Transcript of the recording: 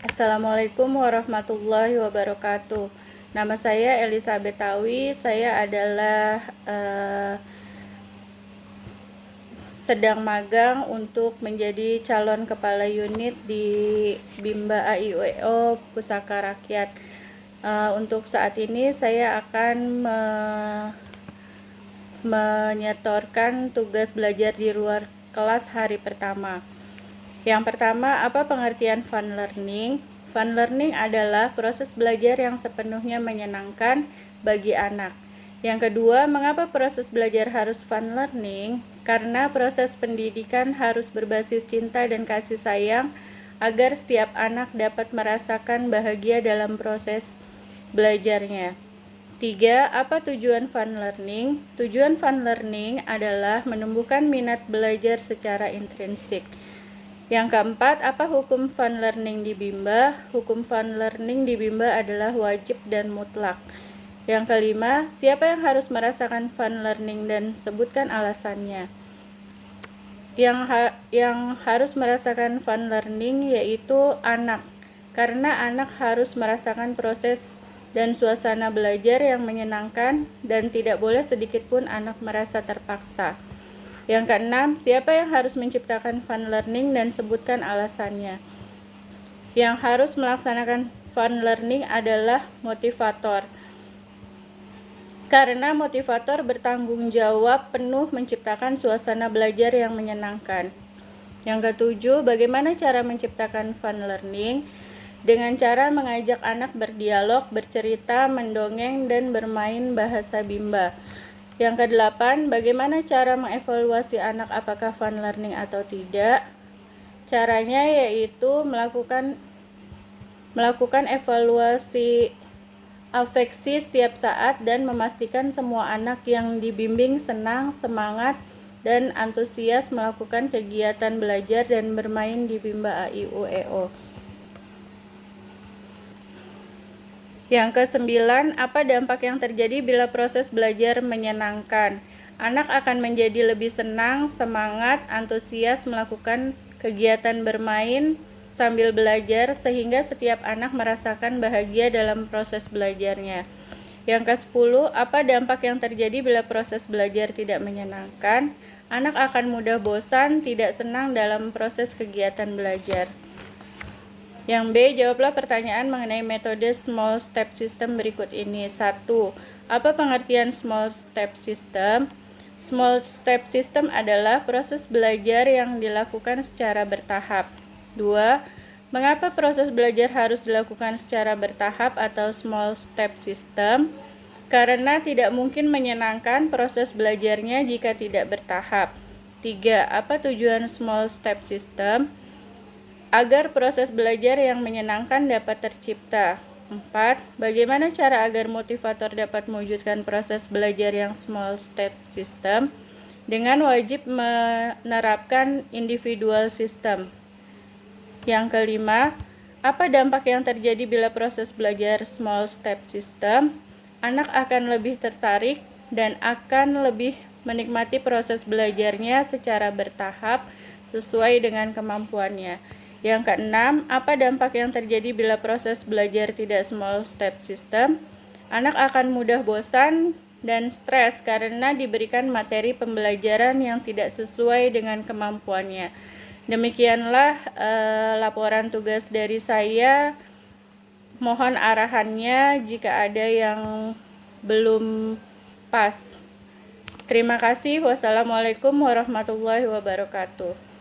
Assalamualaikum warahmatullahi wabarakatuh. Nama saya Elizabeth Tawi. Saya adalah sedang magang untuk menjadi calon kepala unit di Bimba AIUEO Pusaka Rakyat. Untuk saat ini saya akan menyetorkan tugas belajar di luar kelas hari pertama. Yang pertama, apa pengertian fun learning? Fun learning adalah proses belajar yang sepenuhnya menyenangkan bagi anak. Yang kedua, mengapa proses belajar harus fun learning? Karena proses pendidikan harus berbasis cinta dan kasih sayang agar setiap anak dapat merasakan bahagia dalam proses belajarnya. 3. Apa tujuan fun learning? Tujuan fun learning adalah menumbuhkan minat belajar secara intrinsik. Yang keempat, apa hukum fun learning di Bimba? Hukum fun learning di Bimba adalah wajib dan mutlak. Yang kelima, siapa yang harus merasakan fun learning dan sebutkan alasannya? Yang harus merasakan fun learning yaitu anak, karena anak harus merasakan proses dan suasana belajar yang menyenangkan dan tidak boleh sedikitpun anak merasa terpaksa. Yang keenam, siapa yang harus menciptakan fun learning dan sebutkan alasannya? Yang harus melaksanakan fun learning adalah motivator. Karena motivator bertanggung jawab penuh menciptakan suasana belajar yang menyenangkan. Yang ketujuh, bagaimana cara menciptakan fun learning? Dengan cara mengajak anak berdialog, bercerita, mendongeng, dan bermain bahasa Bimba. Yang kedelapan, bagaimana cara mengevaluasi anak apakah fun learning atau tidak? Caranya yaitu melakukan evaluasi afeksi setiap saat dan memastikan semua anak yang dibimbing senang, semangat, dan antusias melakukan kegiatan belajar dan bermain di Bimba AIUEO. Yang kesembilan, apa dampak yang terjadi bila proses belajar menyenangkan? Anak akan menjadi lebih senang, semangat, antusias melakukan kegiatan bermain sambil belajar sehingga setiap anak merasakan bahagia dalam proses belajarnya. Yang ke-10, apa dampak yang terjadi bila proses belajar tidak menyenangkan? Anak akan mudah bosan, tidak senang dalam proses kegiatan belajar. Yang B, jawablah pertanyaan mengenai metode small step system berikut ini. 1. Apa pengertian small step system? Small step system adalah proses belajar yang dilakukan secara bertahap. 2. Mengapa proses belajar harus dilakukan secara bertahap atau small step system? Karena tidak mungkin menyenangkan proses belajarnya jika tidak bertahap. 3. Apa tujuan small step system? Agar proses belajar yang menyenangkan dapat tercipta. 4. Bagaimana cara agar motivator dapat mewujudkan proses belajar yang small step system? Dengan wajib menerapkan individual system. Yang kelima, apa dampak yang terjadi bila proses belajar small step system? Anak akan lebih tertarik dan akan lebih menikmati proses belajarnya secara bertahap sesuai dengan kemampuannya. Yang keenam, apa dampak yang terjadi bila proses belajar tidak small step system? Anak akan mudah bosan dan stres karena diberikan materi pembelajaran yang tidak sesuai dengan kemampuannya. Demikianlah laporan tugas dari saya. Mohon arahannya jika ada yang belum pas. Terima kasih. Wassalamualaikum warahmatullahi wabarakatuh.